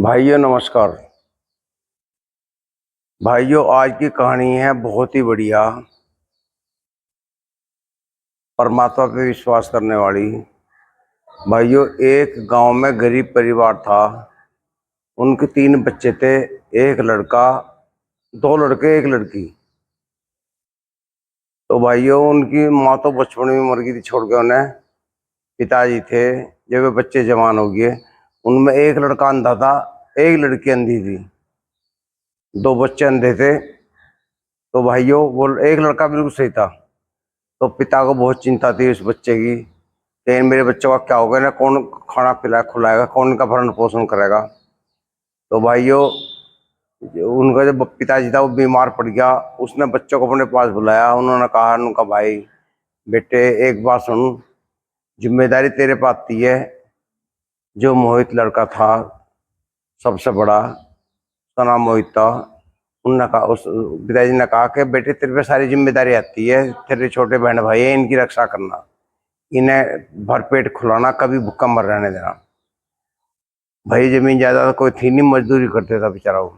भाइयों नमस्कार। भाइयों आज की कहानी है बहुत ही बढ़िया, परमात्मा पे विश्वास करने वाली। भाइयों एक गांव में गरीब परिवार था। उनके 3 बच्चे थे, एक लड़का, 2 लड़के, एक लड़की। तो भाइयों उनकी माँ तो बचपन में मर गई थी, छोड़ के उन्हें। पिताजी थे, जब वे बच्चे जवान हो गए। उनमें एक लड़का अंधा था, एक लड़की अंधी थी। 2 बच्चे अंधे थे। तो भाइयों वो एक लड़का बिल्कुल सही था। तो पिता को बहुत चिंता थी उस बच्चे की, कहीं मेरे बच्चों का क्या होगा ना, कौन खाना पिलाए खिलाएगा, कौन इनका भरण पोषण करेगा। तो भाइयों उनका जो पिताजी था वो बीमार पड़ गया। उसने बच्चों को अपने पास बुलाया। उन्होंने कहा, उनका भाई बेटे एक बात सुन, जिम्मेदारी तेरे पे आती है। जो मोहित लड़का था सबसे बड़ा, उसका नाम मोहित था। उनने कहा, उस पिताजी ने कहा कि बेटे तेरे पे सारी जिम्मेदारी आती है, तेरे छोटे बहन भाई है, इनकी रक्षा करना, इन्हें भरपेट खिलाना, कभी भूखा मर रहने देना। भाई जमीन जायदाद कोई थी नहीं, मजदूरी करते था बेचारा वो।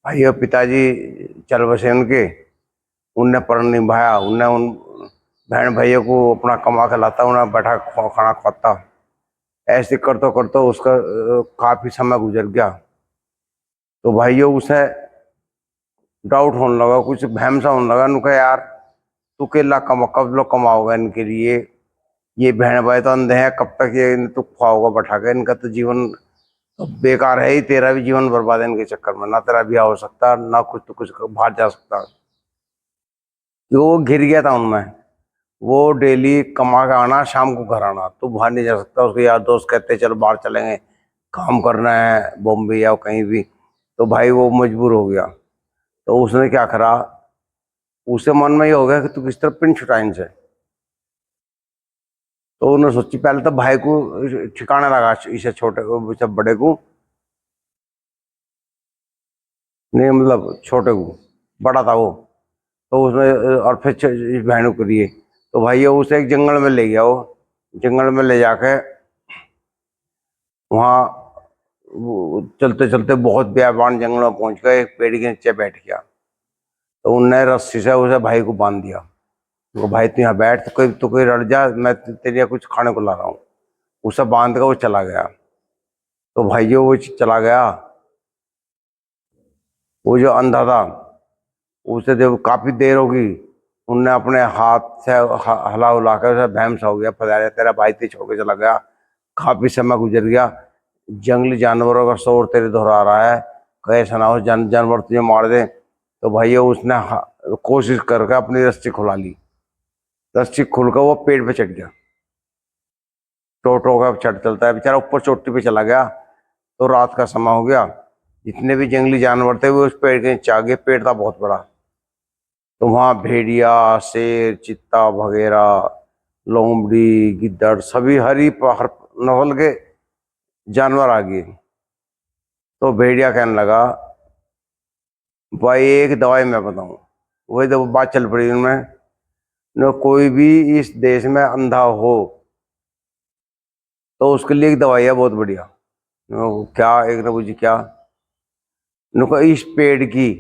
भाई और पिताजी चल बसे उनके। उनने प्रण निभाया। उनने उन बहन भाइयों को अपना कमा के लाता, उन्हें बैठा खाना खवाता। ऐसे करते करते उसका काफी समय गुजर गया। तो भाइयों उसे डाउट होने लगा, कुछ भैम सा होने लगा। उनका यार तू अकेला कमा, कब लोग कमाओगा इनके लिए, ये बहन भाई तो अंधे हैं, कब तक ये तू खुआओगा बैठा के, इनका तो जीवन तो बेकार है ही। तेरा भी जीवन बर्बाद है इनके चक्कर में, ना तेरा ब्याह हो सकता, ना कुछ तो कुछ बाहर जा सकता। वो घिर गया था उनमें। वो डेली कमा के आना, शाम को घर आना, तो बाहर नहीं जा सकता। उसके यार दोस्त कहते चलो बाहर चलेंगे, काम करना है बॉम्बे या कहीं भी। तो भाई वो मजबूर हो गया। तो उसने क्या करा, उसे मन में ये हो गया कि तू किस तरह पिन छुटा इनसे। तो उन्होंने सोची, पहले तो भाई को ठिकाना लगा, इसे छोटे को, इसे बड़े को नहीं, मतलब छोटे को, बड़ा था वो। तो उसने और फिर इस बहनों के लिए। तो भाई वो उसे एक जंगल में ले गया। वो जंगल में ले जाके वहाँ चलते चलते बहुत बेआबान जंगल में पहुंच गए, एक पेड़ के नीचे बैठ गया। तो उनने रस्सी से उसे भाई को बांध दिया। वो भाई तू यहाँ बैठ, तो कोई रड़ जा, मैं तेरे लिए कुछ खाने को ला रहा हूँ। उसे बांध कर वो चला गया। तो भाइयों वो चला गया। वो जो अंधा था उसे जब काफी देर होगी, उनने अपने हाथ से हला उला कर उसे भैंस हो गया, फैलाया, तेरा भाई ते छोड़ के चला गया। काफी समय गुजर गया। जंगली जानवरों का शोर तेरे दोहरा रहा है, कहीं ऐसा ना हो जानवर तुझे मार दे। तो भाई उसने कोशिश करके अपनी रस्सी खुला ली। रस्सी खुलकर वो पेड़ पे चढ़ गया। टो का चढ़ चलता है बेचारा, ऊपर चोटी पे चला गया। तो रात का समय हो गया। जितने भी जंगली जानवर थे वो उस पेड़ के नीचे आ गए। पेड़ था बहुत बड़ा। तो वहाँ भेड़िया, शेर, चीता वगैरह, लोमड़ी, गिद्दड़, सभी हर नस्ल के जानवर आ गए। तो भेड़िया कहने लगा, भाई एक दवाई मैं बताऊं। वही तो बात चल पड़ी उनमें। न कोई भी इस देश में अंधा हो तो उसके लिए एक दवाई है बहुत बढ़िया। क्या, एक ने पूछी क्या। नुको इस पेड़ की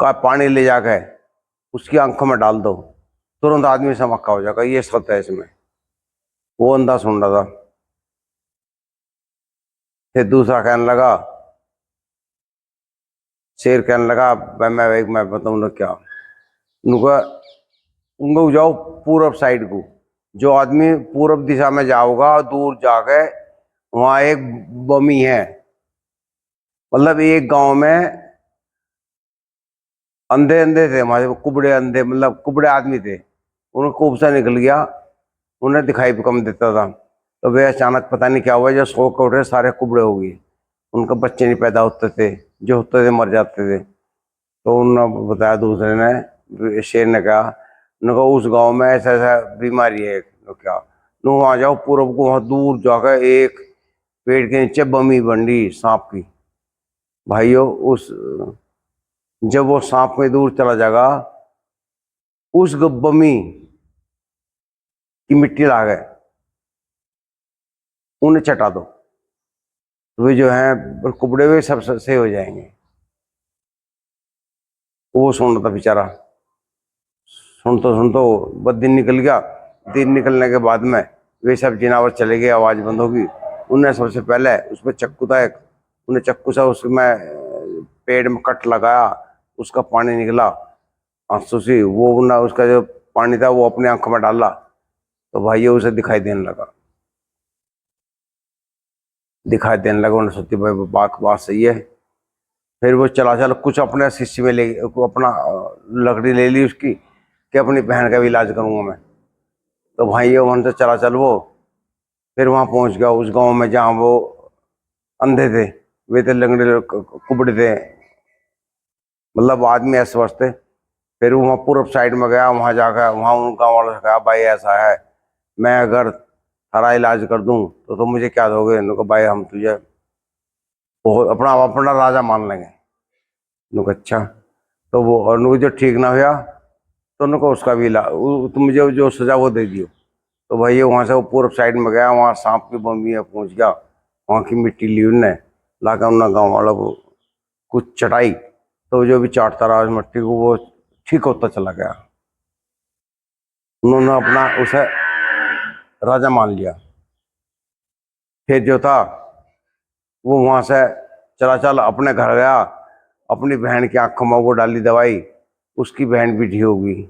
का पानी ले जाकर उसकी आंखों में डाल दो, तुरंत आदमी समक्का हो जाएगा, ये सत्य है इसमें। वो अंधा सुन रहा था। फिर दूसरा कहने लगा, शेर कहने लगा, मैं बताऊँ ना क्या। उनका उनको जाओ पूरब साइड को। जो आदमी पूरब दिशा में जाओगा दूर जाके, वहां एक बमी है। मतलब एक गांव में अंधे अंधे थे हमारे, कुबड़े अंधे, मतलब कुबड़े आदमी थे। उनको कुबसा निकल गया, उन्हें दिखाई भी कम देता था। तो वे अचानक पता नहीं क्या हुआ, जो सो के उठे सारे कुबड़े हो गए। उनके बच्चे नहीं पैदा होते थे, जो होते थे मर जाते थे। तो उन्होंने बताया दूसरे ने, शेर ने कहा, उन्होंने कहा उस गांव में ऐसा ऐसा बीमारी है। तो क्या, नो वहाँ जाओ पूरब को, वहाँ दूर जाकर एक पेड़ के नीचे बमी बंडी सांप की। भाइयों उस जब वो सांप में दूर चला जाएगा, उस बमी की मिट्टी ला गए। उन्हें चटा दो, वे जो है कुबड़े हुए सब सही हो जाएंगे। वो सुन रहा था बेचारा, सुन तो बस दिन निकल गया। दिन निकलने के बाद में वे सब जिनावर चले गए, आवाज बंद होगी। उन्हें सबसे पहले उसमें चक्कू था एक, उन्हें चक्कू से उसमें पेड़ में कट लगाया, उसका पानी निकला आंसू से, वो ना उसका जो पानी था वो अपने आंख में डाला, तो भाई उसे दिखाई देने लगा। उन्हें सोची भाई बात सही है। फिर वो चला कुछ अपने शिष्य में ले अपना लकड़ी ले ली उसकी, कि अपनी बहन का भी इलाज करूंगा मैं। तो भाई वहां से चल वो फिर वहां पहुंच गया उस गांव में जहाँ वो अंधे थे, वे थे लंगड़े कुबड़े थे, मतलब आदमी अस्वस्थ थे। फिर वहाँ पूर्व साइड में गया, वहां जाकर वहां उन गाँव वालों से कहा भाई ऐसा है, मैं अगर हरा इलाज कर दूं तो तुम मुझे क्या दोगे? उनको भाई हम तुझे अपना अपना राजा मान लेंगे। उनको अच्छा। तो वो और उनको जो ठीक ना हुआ तो उनको उसका भी तुम मुझे जो सजा वो दे दियो। तो भाई ये वहाँ से वो पूर्व साइड में गया, वहाँ सांप की बम्बी में पहुँच गया, वहाँ की मिट्टी ली उनने, लाकर उन्होंने गाँव वालों को कुछ चटाई, तो जो भी चाटता रहा उस मिट्टी को वो ठीक होता चला गया। उन्होंने अपना उसे राजा मान लिया। फिर जो था वो वहाँ से चल अपने घर गया, अपनी बहन की आंखों में वो डाली दवाई, उसकी बहन भी ठीक हो गई।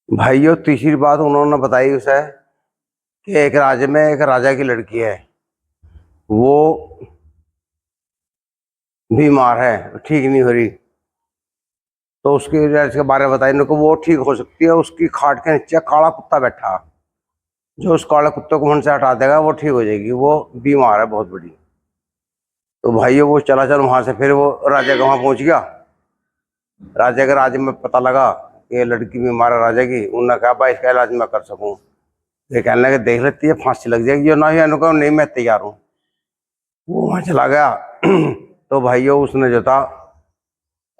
भाइयों तीसरी बात उन्होंने बताई उसे कि एक राज्य में एक राजा की लड़की है, वो बीमार है, ठीक नहीं हो रही। तो उसके इसके बारे में बताई उनको, वो ठीक हो सकती है, उसकी खाट के नीचे काला कुत्ता बैठा, जो उस काले कुत्ते को मन से हटा देगा वो ठीक हो जाएगी, वो बीमार है बहुत बड़ी। तो भाइयों वो चल वहां से फिर वो राजा के वहां पहुंच गया। राजा के राज्य में पता लगा कि ये लड़की बीमार है राजा की। उन्होंने कहा भाई इसका इलाज मैं कर सकूं। ये कहने लगे देख लेती है फांसी लग जाएगी, जो ना ही अनुकूल नहीं मैं तैयार हूँ। वो वहां चला गया। तो भाइयों उसने जो था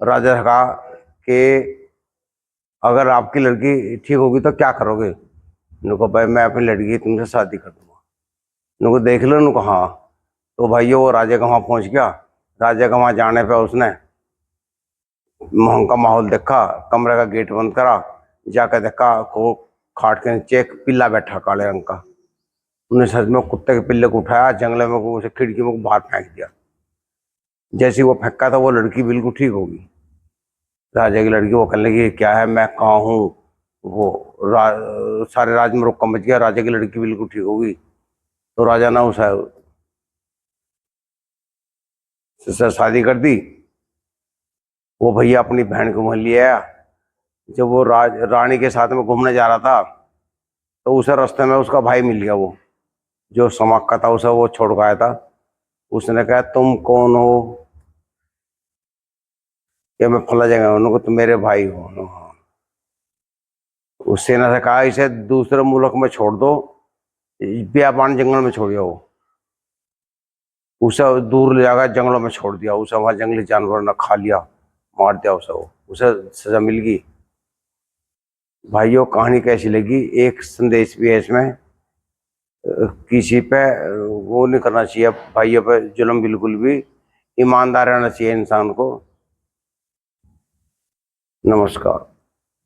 राजा से कहा कि अगर आपकी लड़की ठीक होगी तो क्या करोगे? उनको भाई मैं अपनी लड़की की तुमसे शादी कर दूंगा। उनको देख लो, उनको हाँ। तो भाइयों वो राजा का वहां पहुंच गया। राजा का वहां जाने पे उसने वहां का माहौल देखा, कमरे का गेट बंद करा, जाकर देखा को खाट के नीचे एक पिल्ला बैठा काले रंग का। उन्हें सच में कुत्ते के पिल्ले को उठाया, जंगले में उसे खिड़की में बाहर फेंक दिया। जैसे वो फेंका था वो लड़की बिल्कुल ठीक होगी। राजा की लड़की वो कहने लगी क्या है, मैं कहाँ हूँ? वो सारे राज में रोका मच गया, राजा की लड़की बिल्कुल ठीक होगी। तो राजा ने उसे शादी कर दी। वो भैया अपनी बहन को वहां ले आया। जब वो रानी के साथ में घूमने जा रहा था तो उसे रास्ते में उसका भाई मिल गया, वो जो समाक का था, उसे वो छोड़ के आया था। उसने कहा तुम कौन हो? कि मैं फला जगह हूं। उनको तुम मेरे भाई हो। हाँ। उस सेना से कहा इसे दूसरे मुल्क में छोड़ दो, बियाबान जंगल में छोड़ जाओ। उसे दूर ले जाकर जंगलों में छोड़ दिया, उसे वहां जंगली जानवर ने खा लिया, मार दिया उसे। उसे सजा मिल गई। भाइयों कहानी कैसी लगी? एक संदेश भी है इसमें, किसी पे वो नहीं करना चाहिए, भाइयों पे जुल्म बिल्कुल भी, ईमानदार रहना चाहिए इंसान को। नमस्कार।